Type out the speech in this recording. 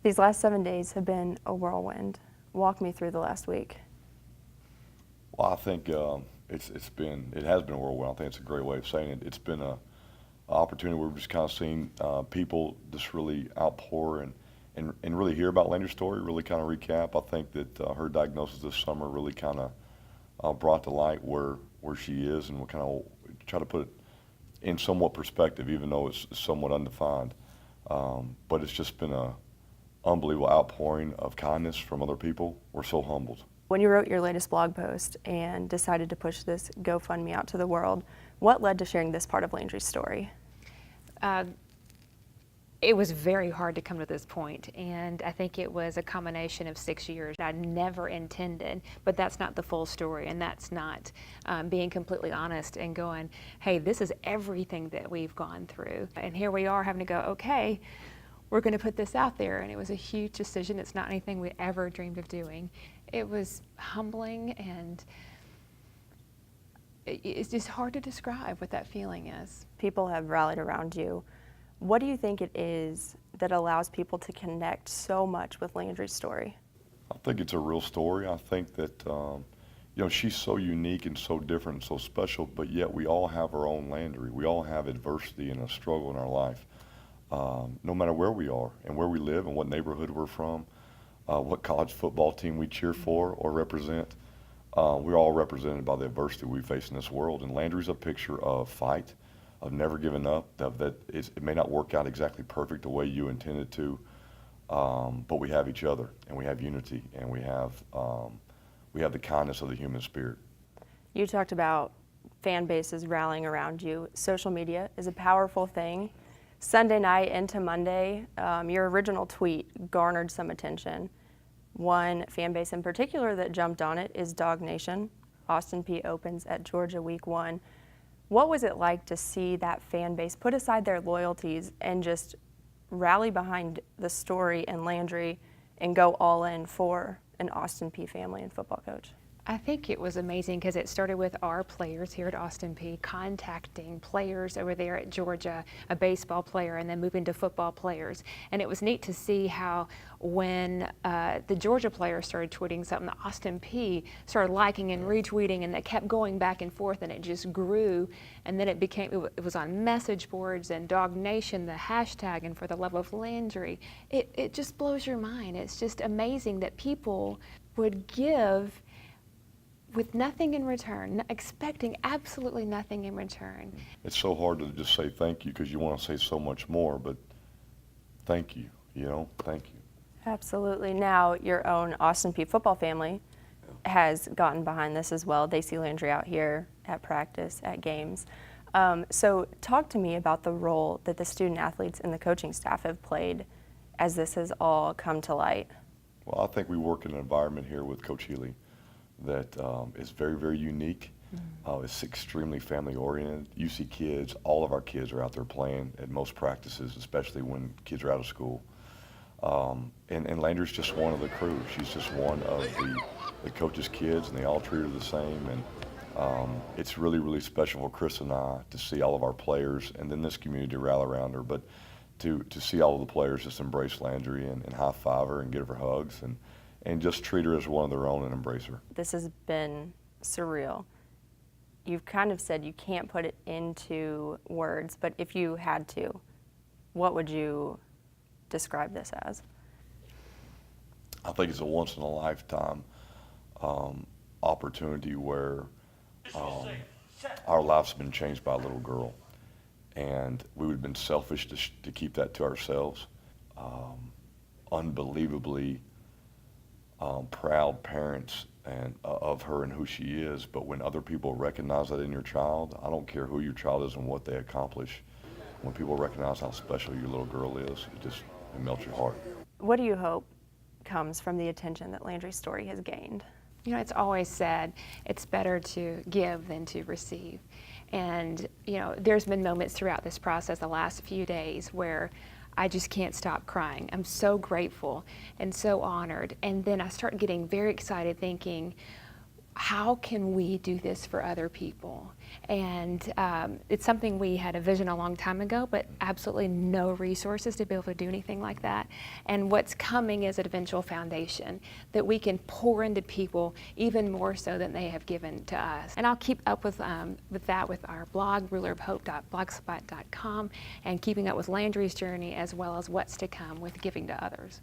These last 7 days have been a whirlwind. Walk me through the last week. Well, I think it has been a whirlwind. I think it's a great way of saying it. It's been a opportunity where we've just kind of seen people just really outpour and really hear about Landry's story, really kind of recap. I think that her diagnosis this summer really kind of brought to light where she is, and we'll kind of try to put it in somewhat perspective, even though it's somewhat undefined. But it's just been a unbelievable outpouring of kindness from other people. We're so humbled. When you wrote your latest blog post and decided to push this GoFundMe out to the world, what led to sharing this part of Landry's story? It was very hard to come to this point, and I think it was a combination of 6 years. I never intended, but that's not the full story, and that's not being completely honest and going, hey, this is everything that we've gone through. And here we are having to go, okay, we're going to put this out there, and it was a huge decision. It's not anything we ever dreamed of doing. It was humbling, and it's just hard to describe what that feeling is. People have rallied around you. What do you think it is that allows people to connect so much with Landry's story? I think it's a real story. I think that she's so unique and so different and so special, but yet we all have our own Landry. We all have adversity and a struggle in our life, no matter where we are and where we live and what neighborhood we're from, what college football team we cheer for or represent. We're all represented by the adversity we face in this world, and Landry's a picture of fight, of never giving up, that it may not work out exactly perfect the way you intended to, but we have each other, and we have unity, and we have the kindness of the human spirit. You talked about fan bases rallying around you. Social media is a powerful thing. Sunday night into Monday, your original tweet garnered some attention. One fan base in particular that jumped on it is Dog Nation. Austin Peay opens at Georgia week 1. What was it like to see that fan base put aside their loyalties and just rally behind the story and Landry and go all in for an Austin Peay family and football coach? I think it was amazing because it started with our players here at Austin Peay contacting players over there at Georgia, a baseball player, and then moving to football players. And it was neat to see how when the Georgia players started tweeting something, the Austin Peay started liking and retweeting, and they kept going back and forth, and it just grew. And then it was on message boards and Dog Nation, the hashtag, and for the Love of Landrey. It just blows your mind. It's just amazing that people would give with nothing in return, expecting absolutely nothing in return. It's so hard to just say thank you because you want to say so much more, but thank you, thank you. Absolutely. Now, your own Austin Peay football family has gotten behind this as well. They see Landry out here at practice, at games. So talk to me about the role that the student athletes and the coaching staff have played as this has all come to light. Well, I think we work in an environment here with Coach Healy that is very, very unique. It's extremely family-oriented. You see kids, all of our kids are out there playing at most practices, especially when kids are out of school. And Landry's just one of the crew. She's just one of the coach's kids, and they all treat her the same. And it's really, really special for Chris and I to see all of our players and then this community rally around her. But to see all of the players just embrace Landry and high-five her and give her hugs and just treat her as one of their own and embrace her. This has been surreal. You've kind of said you can't put it into words, but if you had to, what would you describe this as? I think it's a once-in-a-lifetime opportunity where our lives have been changed by a little girl, and we would have been selfish to keep that to ourselves. Unbelievably proud parents and of her and who she is, but when other people recognize that in your child, I don't care who your child is and what they accomplish, when people recognize how special your little girl is, it melts your heart. What do you hope comes from the attention that Landry's story has gained? You know, it's always said it's better to give than to receive. And, there's been moments throughout this process, the last few days, where I just can't stop crying. I'm so grateful and so honored. And then I start getting very excited thinking, how can we do this for other people? And it's something we had a vision a long time ago, but absolutely no resources to be able to do anything like that. And what's coming is an eventual foundation that we can pour into people even more so than they have given to us. And I'll keep up with that with our blog, rulerofhope.blogspot.com, and keeping up with Landry's journey as well as what's to come with giving to others.